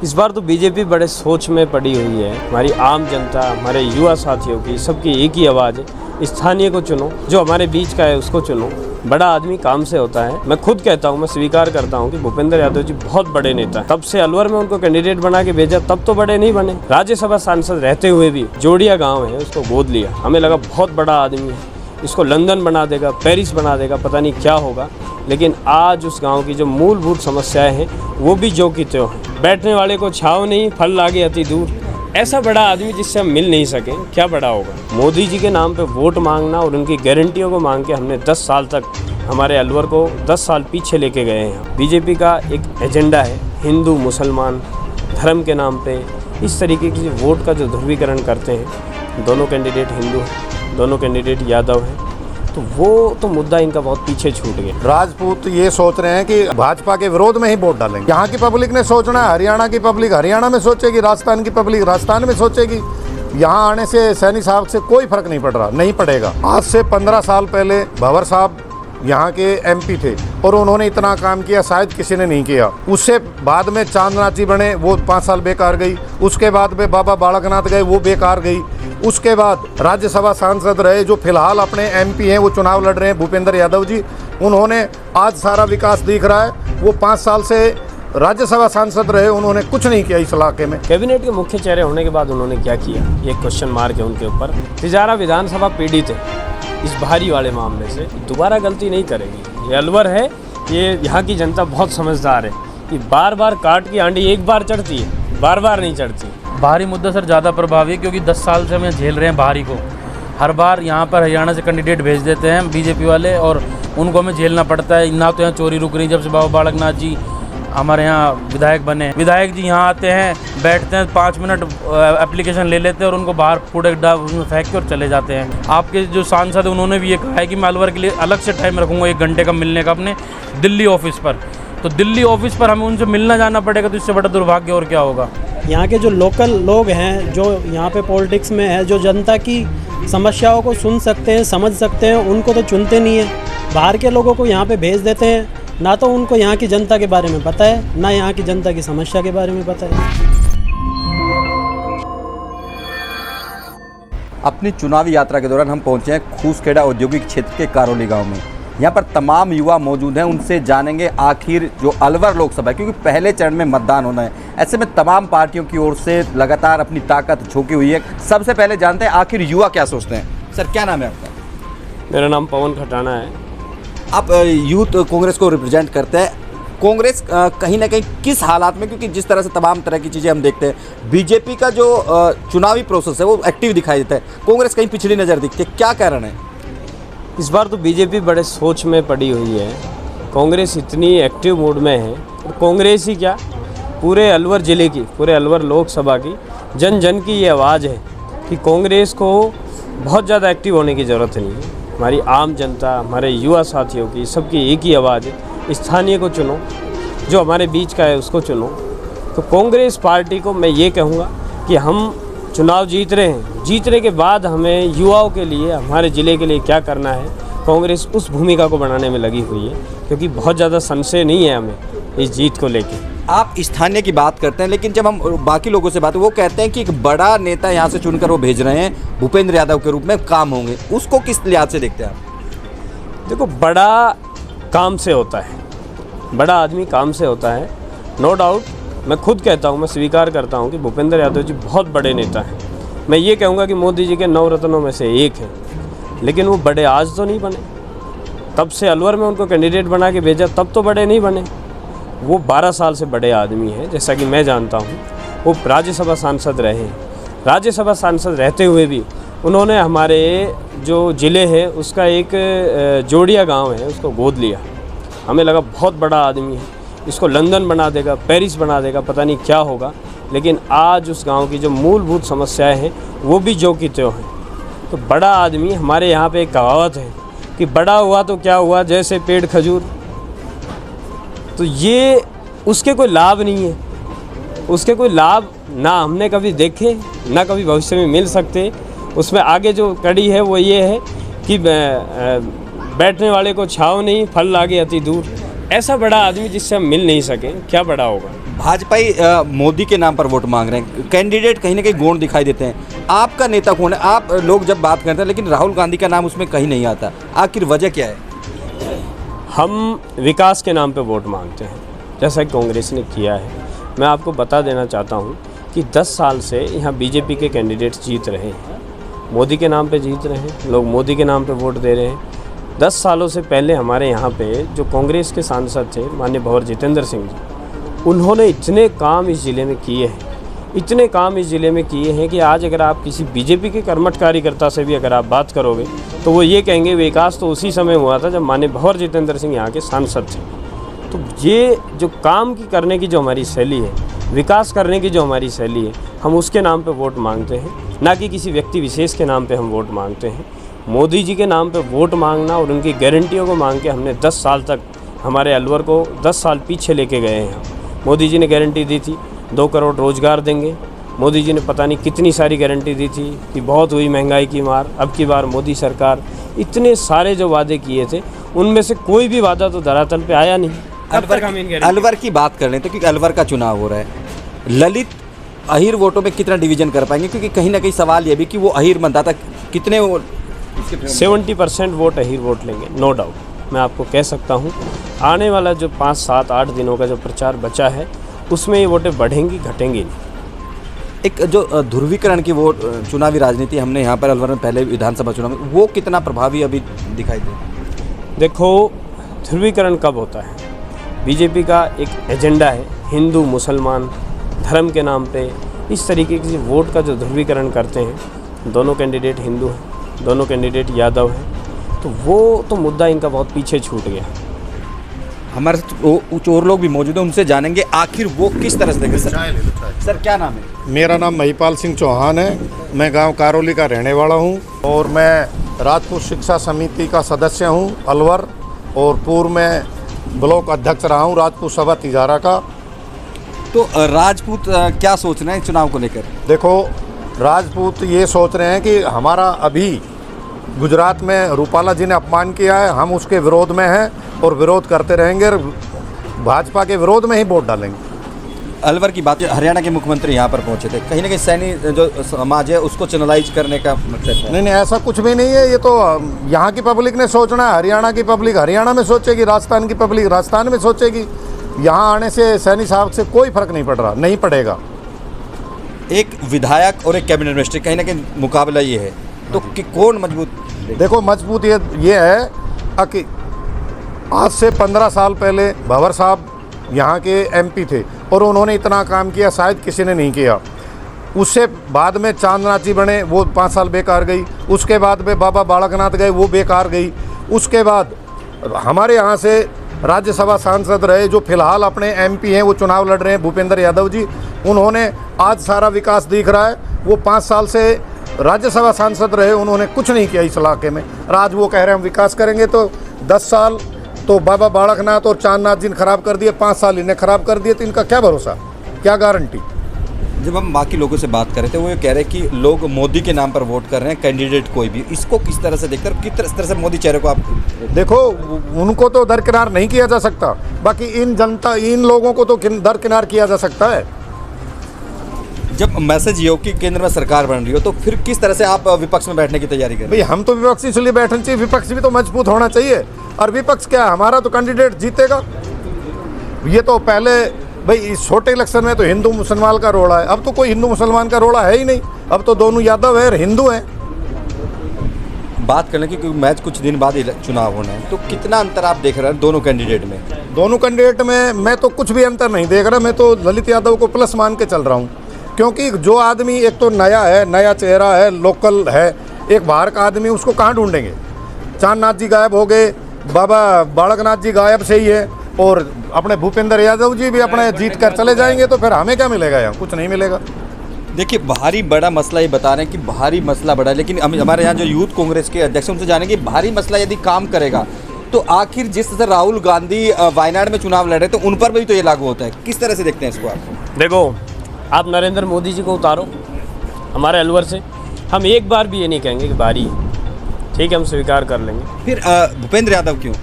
इस बार तो बीजेपी बड़े सोच में पड़ी हुई है। हमारी आम जनता, हमारे युवा साथियों की, सबकी एक ही आवाज़ है, स्थानीय को चुनो, जो हमारे बीच का है उसको चुनो। बड़ा आदमी काम से होता है। मैं खुद कहता हूँ, मैं स्वीकार करता हूँ कि भूपेंद्र यादव जी बहुत बड़े नेता हैं। तब से अलवर में उनको कैंडिडेट बना के भेजा, तब तो बड़े नहीं बने। राज्यसभा सांसद रहते हुए भी जोड़िया गाँव है उसको गोद लिया। हमें लगा बहुत बड़ा आदमी है, इसको लंदन बना देगा, पेरिस बना देगा, पता नहीं क्या होगा। लेकिन आज उस गांव की जो मूलभूत समस्याएं हैं वो भी जो की त्यों हैं। बैठने वाले को छाव नहीं, फल लागे अति दूर। ऐसा बड़ा आदमी जिससे हम मिल नहीं सके, क्या बड़ा होगा। मोदी जी के नाम पे वोट मांगना और उनकी गारंटियों को मांग के हमने 10 साल तक हमारे अलवर को 10 साल पीछे लेके गए हैं। बीजेपी का एक एजेंडा है हिंदू मुसलमान धर्म के नाम पे इस तरीके की वोट का जो ध्रुवीकरण करते हैं। दोनों कैंडिडेट हिंदू हैं, दोनों कैंडिडेट यादव हैं, तो वो तो मुद्दा इनका बहुत पीछे छूट गया। राजपूत ये सोच रहे हैं कि भाजपा के विरोध में ही वोट डालेंगे। यहाँ की पब्लिक ने सोचना है, हरियाणा की पब्लिक हरियाणा में सोचेगी, राजस्थान की पब्लिक राजस्थान में सोचेगी। यहाँ आने से सैनी साहब से कोई फर्क नहीं पड़ रहा, नहीं पड़ेगा। आज से 15 साल पहले भंवर साहब यहाँ के एमपी थे और उन्होंने इतना काम किया शायद किसी ने नहीं किया। उससे बाद में चांदनाथ जी बने, वो 5 साल बेकार गई। उसके बाद में बाबा बालकनाथ गए, वो बेकार गई। उसके बाद राज्यसभा सांसद रहे जो फिलहाल अपने एमपी हैं, वो चुनाव लड़ रहे हैं, भूपेंद्र यादव जी। उन्होंने आज सारा विकास दिख रहा है। वो 5 साल से राज्यसभा सांसद रहे, उन्होंने कुछ नहीं किया इस इलाके में। कैबिनेट के मुख्य चेहरे होने के बाद उन्होंने क्या किया, ये क्वेश्चन मार्क है उनके ऊपर। तिजारा विधानसभा पीड़ित है इस भारी वाले मामले से, दोबारा गलती नहीं करेगी। ये अलवर है, ये यहाँ की जनता बहुत समझदार है। ये बार बार काट की आंडी एक बार चढ़ती है, बार बार नहीं चढ़ती। बाहरी मुद्दा सर ज़्यादा प्रभावी है, क्योंकि 10 साल से हमें झेल रहे हैं बाहरी को। हर बार यहाँ पर हरियाणा से कैंडिडेट भेज देते हैं बीजेपी वाले और उनको हमें झेलना पड़ता है। ना तो यहाँ चोरी रुक रही, जब से बाबा बालकनाथ जी हमारे यहाँ विधायक बने। विधायक जी यहाँ आते हैं, बैठते हैं, 5 मिनट एप्लीकेशन ले लेते हैं और उनको बाहर कूड़े उसमें फेंक के और चले जाते हैं। आपके जो सांसद है उन्होंने भी ये कहा है कि मैं अलवर के लिए अलग से टाइम रखूँगा 1 घंटे का मिलने का अपने दिल्ली ऑफिस पर। तो दिल्ली ऑफिस पर हमें उनसे मिलना जाना पड़ेगा, तो इससे बड़ा दुर्भाग्य और क्या होगा। यहाँ के जो लोकल लोग हैं, जो यहाँ पे पॉलिटिक्स में है, जो जनता की समस्याओं को सुन सकते हैं, समझ सकते हैं, उनको तो चुनते नहीं है। बाहर के लोगों को यहाँ पे भेज देते हैं। ना तो उनको यहाँ की जनता के बारे में पता है, ना यहाँ की जनता की समस्या के बारे में पता है। अपनी चुनावी यात्रा के दौरान हम पहुँचे हैं खूसखेड़ा औद्योगिक क्षेत्र के कारोली गाँव में। यहाँ पर तमाम युवा मौजूद हैं, उनसे जानेंगे आखिर जो अलवर लोकसभा, क्योंकि पहले चरण में मतदान होना है, ऐसे में तमाम पार्टियों की ओर से लगातार अपनी ताकत झोंकी हुई है। सबसे पहले जानते हैं आखिर युवा क्या सोचते हैं। सर क्या नाम है आपका? मेरा नाम पवन खटाना है। आप यूथ कांग्रेस को रिप्रेजेंट करते हैं। कांग्रेस कहीं ना कहीं किस हालात में, क्योंकि जिस तरह से तमाम तरह की चीज़ें हम देखते हैं, बीजेपी का जो चुनावी प्रोसेस है वो एक्टिव दिखाई देता है, कांग्रेस कहीं पिछड़ी नज़र दिखती है, क्या कारण है? इस बार तो बीजेपी बड़े सोच में पड़ी हुई है। कांग्रेस इतनी एक्टिव मूड में है, और कांग्रेस ही क्या, पूरे अलवर ज़िले की, पूरे अलवर लोकसभा की जन जन की ये आवाज़ है कि कांग्रेस को बहुत ज़्यादा एक्टिव होने की ज़रूरत नहीं है। हमारी आम जनता, हमारे युवा साथियों की, सबकी एक ही आवाज़ है, स्थानीय को चुनो, जो हमारे बीच का है उसको चुनो। तो कांग्रेस पार्टी को मैं ये कहूँगा कि हम चुनाव जीत रहे हैं, जीतने के बाद हमें युवाओं के लिए, हमारे ज़िले के लिए क्या करना है, कांग्रेस उस भूमिका को बनाने में लगी हुई है। क्योंकि बहुत ज़्यादा संशय नहीं है हमें इस जीत को लेकर। आप स्थानीय की बात करते हैं, लेकिन जब हम बाकी लोगों से बात, वो कहते हैं कि एक बड़ा नेता यहाँ से चुनकर वो भेज रहे हैं भूपेंद्र यादव के रूप में, काम होंगे, उसको किस लिहाज से देखते हैं आप? देखो, बड़ा काम से होता है, बड़ा आदमी काम से होता है, नो डाउट। मैं खुद कहता हूँ, मैं स्वीकार करता हूँ कि भूपेंद्र यादव जी बहुत बड़े नेता हैं। मैं ये कहूँगा कि मोदी जी के 9 रत्नों में से एक हैं, लेकिन वो बड़े आज तो नहीं बने। तब से अलवर में उनको कैंडिडेट बना के भेजा, तब तो बड़े नहीं बने। वो 12 साल से बड़े आदमी हैं, जैसा कि मैं जानता हूँ। वो राज्यसभा सांसद रहे हैं, राज्यसभा सांसद रहते हुए भी उन्होंने हमारे जो ज़िले है उसका एक जोड़िया गाँव है उसको गोद लिया। हमें लगा बहुत बड़ा आदमी है, इसको लंदन बना देगा, पेरिस बना देगा, पता नहीं क्या होगा। लेकिन आज उस गांव की जो मूलभूत समस्याएं हैं वो भी जो की त्यों हैं। तो बड़ा आदमी, हमारे यहाँ पे एक कहावत है कि बड़ा हुआ तो क्या हुआ, जैसे पेड़ खजूर। तो ये उसके कोई लाभ नहीं है, उसके कोई लाभ ना हमने कभी देखे, ना कभी भविष्य में मिल सकते। उसमें आगे जो कड़ी है वो ये है कि बैठने वाले को छाव नहीं, फल लागे अति दूर। ऐसा बड़ा आदमी जिससे हम मिल नहीं सके, क्या बड़ा होगा। भाजपाई मोदी के नाम पर वोट मांग रहे हैं, कैंडिडेट कहीं ना कहीं गौण दिखाई देते हैं। आपका नेता कौन है? आप लोग जब बात करते हैं लेकिन राहुल गांधी का नाम उसमें कहीं नहीं आता, आखिर वजह क्या है? हम विकास के नाम पे वोट मांगते हैं, जैसा कि कांग्रेस ने किया है। मैं आपको बता देना चाहता हूँ कि 10 साल से यहाँ बीजेपी के कैंडिडेट जीत रहे हैं, मोदी के नाम पे जीत रहे हैं, लोग मोदी के नाम पे वोट दे रहे हैं। 10 सालों से पहले हमारे यहाँ पे जो कांग्रेस के सांसद थे माननीय भंवर जितेंद्र सिंह जी, उन्होंने इतने काम इस ज़िले में किए हैं, इतने काम इस ज़िले में किए हैं कि आज अगर आप किसी बीजेपी के कर्मठ कार्यकर्ता से भी अगर आप बात करोगे तो वो ये कहेंगे विकास तो उसी समय हुआ था जब माननीय भंवर जितेंद्र सिंह यहाँ के सांसद थे। तो ये जो काम की करने की जो हमारी शैली है, विकास करने की जो हमारी शैली है, हम उसके नाम पे वोट मांगते हैं, ना कि किसी व्यक्ति विशेष के नाम पे हम वोट मांगते हैं। मोदी जी के नाम पे वोट मांगना और उनकी गारंटियों को मांग के हमने 10 साल तक हमारे अलवर को 10 साल पीछे लेके गए हैं। मोदी जी ने गारंटी दी थी 2 करोड़ रोज़गार देंगे, मोदी जी ने पता नहीं कितनी सारी गारंटी दी थी कि बहुत हुई महंगाई की मार। अब की बार मोदी सरकार इतने सारे जो वादे किए थे उनमें से कोई भी वादा तो धरातल पे आया नहीं। अलवर की बात कर लें तो क्योंकि अलवर का चुनाव हो रहा है, ललित अहीर वोटों में कितना डिवीजन कर पाएंगे? क्योंकि कहीं ना कहीं सवाल ये भी कि वो अहीर मतदाता कितने 70% वोट अहीर वोट लेंगे, नो डाउट। मैं आपको कह सकता हूँ आने वाला जो 5, 7, 8 दिनों का जो प्रचार बचा है उसमें ये वोटें बढ़ेंगी घटेंगी नहीं। एक जो ध्रुवीकरण की वोट चुनावी राजनीति हमने यहाँ पर अलवर में पहले विधानसभा चुनाव में, वो कितना प्रभावी अभी दिखाई दे? देखो, ध्रुवीकरण कब होता है? बीजेपी का एक एजेंडा है हिंदू मुसलमान धर्म के नाम पे इस तरीके की वोट का जो ध्रुवीकरण करते हैं। दोनों कैंडिडेट हिंदू हैं, दोनों कैंडिडेट यादव हैं, तो वो तो मुद्दा इनका बहुत पीछे छूट गया। हमारे साथ और लोग भी मौजूद हैं, उनसे जानेंगे आखिर वो किस तरह से देखें। सर क्या नाम है? मेरा नाम महिपाल सिंह चौहान है, मैं गांव कारोली का रहने वाला हूं और मैं राजपूत शिक्षा समिति का सदस्य हूं अलवर, और पूर्व में ब्लॉक अध्यक्ष रहा हूं राजपूत सभा तिजारा का। तो राजपूत क्या सोच रहे हैं चुनाव को लेकर? देखो, राजपूत ये सोच रहे हैं कि हमारा अभी गुजरात में रूपाला जी ने अपमान किया है, हम उसके विरोध में हैं और विरोध करते रहेंगे और भाजपा के विरोध में ही वोट डालेंगे। अलवर की बात, हरियाणा के मुख्यमंत्री यहाँ पर पहुँचे थे, कहीं ना कहीं सैनी जो समाज है उसको चैनलाइज करने का मतलब है? नहीं, ऐसा कुछ भी नहीं है। ये तो यहाँ की पब्लिक ने सोचना है, हरियाणा की पब्लिक हरियाणा में सोचेगी, राजस्थान की पब्लिक राजस्थान में सोचेगी। यहाँ आने से सैनी साहब से कोई फर्क नहीं पड़ रहा, नहीं पड़ेगा। एक विधायक और एक कैबिनेट मिनिस्टर, कहीं ना कहीं मुकाबला ये है, तो कि कौन मजबूत? देखो, मजबूत ये है कि आज से 15 साल पहले भंवर साहब यहाँ के एमपी थे और उन्होंने इतना काम किया शायद किसी ने नहीं किया। उससे बाद में चांदनाथ जी बने, वो 5 साल बेकार गई। उसके बाद में बाबा बालकनाथ गए, वो बेकार गई। उसके बाद हमारे यहाँ से राज्यसभा सांसद रहे जो फिलहाल अपने एमपी हैं, वो चुनाव लड़ रहे हैं, भूपेंद्र यादव जी। उन्होंने आज सारा विकास दिख रहा है। वो 5 साल से राज्यसभा सांसद रहे, उन्होंने कुछ नहीं किया इस इलाके में। आज वो कह रहे हैं हम विकास करेंगे, तो 10 साल तो बाबा बालकनाथ और चांदनाथ जी ने खराब कर दिए, 5 साल इन्हें खराब कर दिए, तो इनका क्या भरोसा, क्या गारंटी? जब हम बाकी लोगों से बात कर रहे थे वो ये कह रहे कि लोग मोदी के नाम पर वोट कर रहे हैं, कैंडिडेट कोई भी। इसको किस तरह से देखकर, किस तरह से मोदी चेहरे को आप देखो, उनको तो दरकिनार नहीं किया जा सकता, बाकी इन लोगों को तो दरकिनार किया जा सकता है। जब मैसेज ये हो कि केंद्र में सरकार बन रही हो, तो फिर किस तरह से आप विपक्ष में बैठने की तैयारी करें? भाई, हम तो विपक्ष इसलिए बैठना चाहिए, विपक्ष भी तो मजबूत होना चाहिए। और विपक्ष क्या, हमारा तो कैंडिडेट जीतेगा। ये तो पहले भाई इस छोटे इलेक्शन में तो हिंदू मुसलमान का रोड़ा है, अब तो कोई हिंदू मुसलमान का रोड़ा है ही नहीं, अब तो दोनों यादव है, हिंदू हैं। बात करने की, क्योंकि मैच कुछ दिन बाद चुनाव होना है, तो कितना अंतर आप देख रहे हैं दोनों कैंडिडेट में? दोनों कैंडिडेट में मैं तो कुछ भी अंतर नहीं देख रहा। मैं तो ललित यादव को प्लस मान के चल रहा हूँ, क्योंकि जो आदमी एक तो नया है, नया चेहरा है, लोकल है, एक बाहर का आदमी, उसको कहाँ ढूंढेंगे? चांदनाथ जी गायब हो गए, बाबा बालकनाथ जी गायब से ही है, और अपने भूपेंद्र यादव जी भी अपने जीत कर चले जाएंगे, तो फिर हमें क्या मिलेगा? यहाँ कुछ नहीं मिलेगा। देखिए, भारी बड़ा मसला ये बता रहे हैं कि भारी मसला बड़ा है, लेकिन हमारे यहाँ जो यूथ कांग्रेस के अध्यक्ष उनसे जानेंगे भारी मसला यदि काम करेगा तो आखिर जिस तरह राहुल गांधी वायनाड में चुनाव लड़ रहे तो उन पर भी तो ये लागू होता है। किस तरह से देखते हैं इसको आप? देखो, आप नरेंद्र मोदी जी को उतारो हमारे अलवर से, हम एक बार भी ये नहीं कहेंगे कि भारी है, ठीक है, हम स्वीकार कर लेंगे। फिर भूपेंद्र यादव क्यों?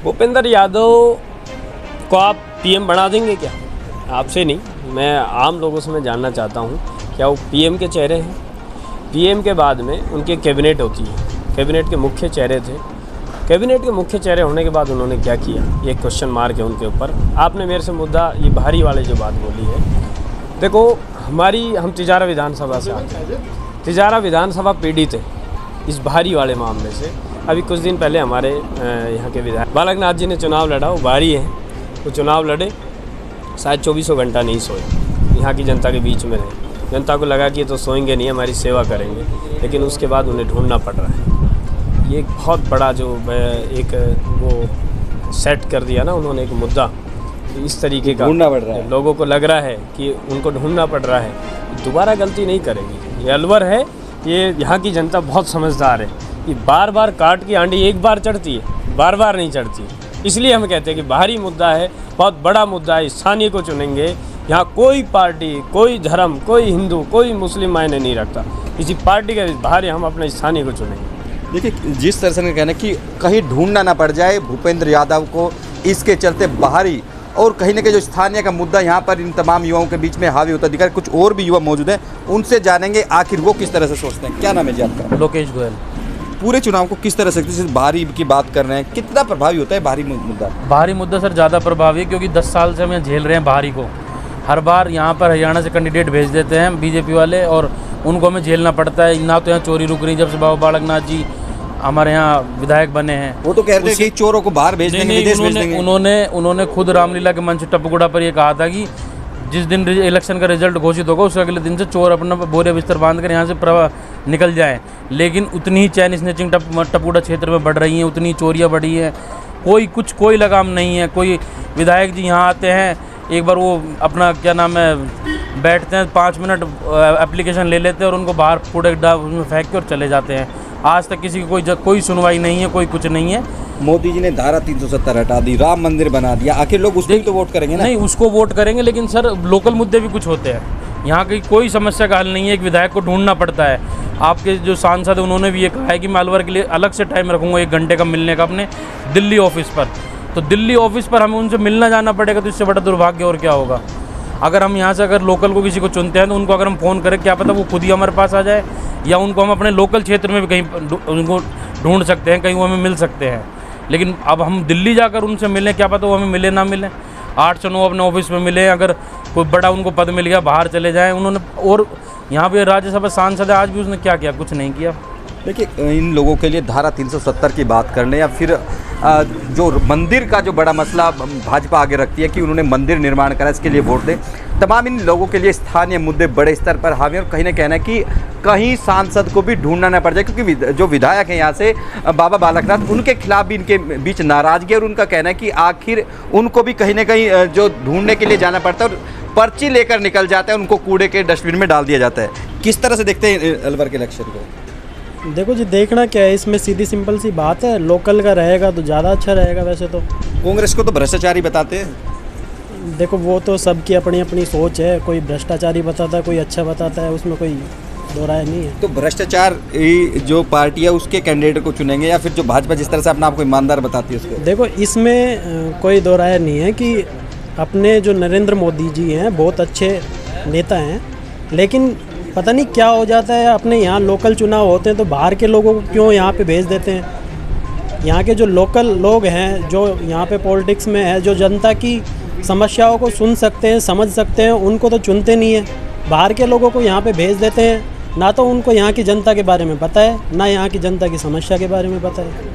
भूपेंद्र यादव को आप पीएम बना देंगे क्या? आपसे नहीं, मैं आम लोगों से मैं जानना चाहता हूँ, क्या वो पीएम के चेहरे हैं? पीएम के बाद में उनकी कैबिनेट होती है, कैबिनेट के मुख्य चेहरे थे। कैबिनेट के मुख्य चेहरे होने के बाद उन्होंने क्या किया, ये क्वेश्चन मार्क है उनके ऊपर। आपने मेरे से मुद्दा ये बाहरी वाले जो बात बोली है, देखो हम तिजारा विधानसभा से आते हैं, तिजारा विधानसभा पीड़ित है इस बाहरी वाले मामले से। अभी कुछ दिन पहले हमारे यहाँ के विधायक बालकनाथ जी ने चुनाव लड़ा, वो बाहरी है, वो चुनाव लड़े, शायद 24 घंटा नहीं सोए, यहाँ की जनता के बीच में रहे। जनता को लगा कि ये तो सोएंगे नहीं, हमारी सेवा करेंगे, लेकिन उसके बाद उन्हें ढूंढना पड़ रहा है। ये एक बहुत बड़ा जो एक वो सेट कर दिया ना उन्होंने, एक मुद्दा इस तरीके का ढूंढना पड़ रहा है। लोगों को लग रहा है कि उनको ढूंढना पड़ रहा है, दोबारा गलती नहीं करेंगे। ये अलवर है, ये यहाँ की जनता बहुत समझदार है। ये बार बार काट की आंडी एक बार चढ़ती है, बार बार नहीं चढ़ती। इसलिए हम कहते हैं कि बाहरी मुद्दा है, बहुत बड़ा मुद्दा है, स्थानीय को चुनेंगे। यहाँ कोई पार्टी, कोई धर्म, कोई हिंदू, कोई मुस्लिम मायने नहीं रखता, किसी पार्टी के बाहर हम अपने स्थानीय को चुनेंगे। देखिए, जिस तरह से कहना है कि कहीं ढूंढना ना पड़ जाए भूपेंद्र यादव को, इसके चलते बाहरी और कहीं ना कहीं जो स्थानीय का मुद्दा यहाँ पर इन तमाम युवाओं के बीच में हावी होता दिखा। कुछ और भी युवा मौजूद हैं, उनसे जानेंगे आखिर वो किस तरह से सोचते हैं। क्या नाम है जी आपका? लोकेश गोयल। पूरे चुनाव को किस तरह से, जैसे बाहरी की बात कर रहे हैं, कितना प्रभावी होता है बाहरी मुद्दा? बाहरी मुद्दा सर ज़्यादा प्रभावी है, क्योंकि 10 साल से हम यहाँ झेल रहे हैं बाहरी को। हर बार यहाँ पर हरियाणा से कैंडिडेट भेज देते हैं बीजेपी वाले, और उनको हमें झेलना पड़ता है। ना तो यहाँ चोरी रुक रही, जब से बाबा बालकनाथ जी हमारे यहाँ विधायक बने हैं। वो तो कह रहे थे कि चोरों को बाहर भेज देंगे, विदेश भेज देंगे। उन्होंने खुद रामलीला के मंच टपगुड़ा पर ये कहा था कि जिस दिन इलेक्शन का रिजल्ट घोषित होगा उसके अगले दिन से चोर अपना बोरे बिस्तर बांध कर यहाँ से निकल जाएं। लेकिन उतनी ही चैन स्नैचिंग टपगुड़ा क्षेत्र में बढ़ रही हैं, उतनी चोरियाँ बढ़ी हैं, कोई लगाम नहीं है। कोई विधायक जी यहाँ आते हैं, एक बार वो अपना क्या नाम है बैठते हैं, 5 मिनट एप्लीकेशन ले लेते हैं और उनको बाहर कूड़े उसमें फेंक के और चले जाते हैं। आज तक किसी की कोई सुनवाई नहीं है, कोई कुछ नहीं है। मोदी जी ने धारा 370 हटा दी, राम मंदिर बना दिया, आखिर लोग उसको तो वोट करेंगे ना? नहीं, उसको वोट करेंगे, लेकिन सर लोकल मुद्दे भी कुछ होते हैं। यहाँ की कोई समस्या का हल नहीं है, एक विधायक को ढूंढना पड़ता है। आपके जो सांसद हैं उन्होंने भी ये कहा है कि मैं अलवर के लिए अलग से टाइम रखूँगा 1 घंटे का मिलने का अपने दिल्ली ऑफिस पर। तो दिल्ली ऑफिस पर हमें उनसे मिलना जाना पड़ेगा, तो इससे बड़ा दुर्भाग्य और क्या होगा। अगर हम यहाँ से अगर लोकल को किसी को चुनते हैं तो उनको अगर हम फ़ोन करें, क्या पता वो खुद ही हमारे पास आ जाए, या उनको हम अपने लोकल क्षेत्र में भी कहीं उनको ढूंढ सकते हैं, कहीं वो हमें मिल सकते हैं। लेकिन अब हम दिल्ली जाकर उनसे मिलें, क्या पता वो हमें मिले ना मिले। 8 से 9 अपने ऑफिस में मिले, अगर कोई बड़ा उनको पद मिल गया बाहर चले जाएँ उन्होंने। और यहाँ पे राज्यसभा सांसद है, आज भी उसने क्या किया? कुछ नहीं किया। देखिए, इन लोगों के लिए धारा 370 की बात कर लें या फिर जो मंदिर का जो बड़ा मसला भाजपा आगे रखती है कि उन्होंने मंदिर निर्माण करा, इसके लिए वोट दें, तमाम इन लोगों के लिए स्थानीय मुद्दे बड़े स्तर पर हावी हैं। और कहीं ना कहना है कि कहीं सांसद को भी ढूंढना न पड़ जाए, क्योंकि जो विधायक हैं यहाँ से बाबा बालकनाथ, उनके खिलाफ भी इनके बीच नाराजगी, और उनका कहना है कि आखिर उनको भी कहीं ना कहीं जो ढूंढने के लिए जाना पड़ता है और पर्ची लेकर निकल जाता है, उनको कूड़े के डस्टबिन में डाल दिया जाता है। किस तरह से देखते हैं अलवर के इलेक्शन को? देखो जी, देखना क्या है इसमें, सीधी सिंपल सी बात है, लोकल का रहेगा तो ज़्यादा अच्छा रहेगा। वैसे तो कांग्रेस को तो भ्रष्टाचारी बताते हैं। देखो, वो तो सबकी अपनी अपनी सोच है, कोई भ्रष्टाचारी बताता है, कोई अच्छा बताता है, उसमें कोई दो राय नहीं है। तो भ्रष्टाचार जो पार्टी है उसके कैंडिडेट को चुनेंगे, या फिर जो भाजपा जिस तरह से अपना आपको ईमानदार बताती है उसको? देखो, इसमें कोई दो राय नहीं है कि अपने जो नरेंद्र मोदी जी हैं बहुत अच्छे नेता हैं, लेकिन पता नहीं क्या हो जाता है, अपने यहाँ लोकल चुनाव होते हैं तो बाहर के लोगों को क्यों यहाँ पे भेज देते हैं। यहाँ के जो लोकल लोग हैं, जो यहाँ पे पॉलिटिक्स में है, जो जनता की समस्याओं को सुन सकते हैं, समझ सकते हैं, उनको तो चुनते नहीं है। बाहर के लोगों को यहाँ पे भेज देते हैं, ना तो उनको यहाँ की जनता के बारे में पता है, ना यहाँ की जनता की समस्या के बारे में पता है।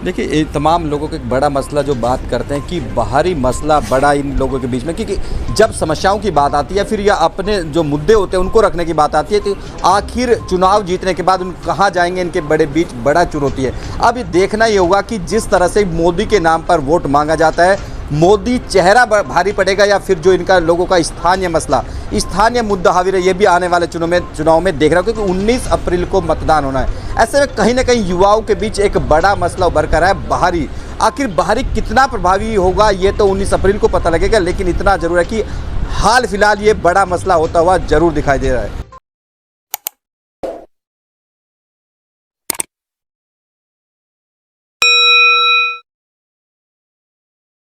देखिए, ये तमाम लोगों का एक बड़ा मसला जो बात करते हैं कि बाहरी मसला बड़ा इन लोगों के बीच में, क्योंकि जब समस्याओं की बात आती है फिर या अपने जो मुद्दे होते हैं उनको रखने की बात आती है, तो आखिर चुनाव जीतने के बाद उन कहाँ जाएंगे, इनके बड़े बीच बड़ा चुनौती है। अब ये देखना ये होगा कि जिस तरह से मोदी के नाम पर वोट मांगा जाता है, मोदी चेहरा भारी पड़ेगा या फिर जो इनका लोगों का स्थानीय मसला, स्थानीय मुद्दा हावी रहे, ये भी आने वाले चुनाव में देख रहा हूँ, क्योंकि 19 अप्रैल को मतदान होना है। ऐसे में कहीं ना कहीं युवाओं के बीच एक बड़ा मसला उभर कर है, बाहरी। आखिर बाहरी कितना प्रभावी होगा ये तो 19 अप्रैल को पता लगेगा, लेकिन इतना जरूर है कि हाल फिलहाल ये बड़ा मसला होता हुआ जरूर दिखाई दे रहा है।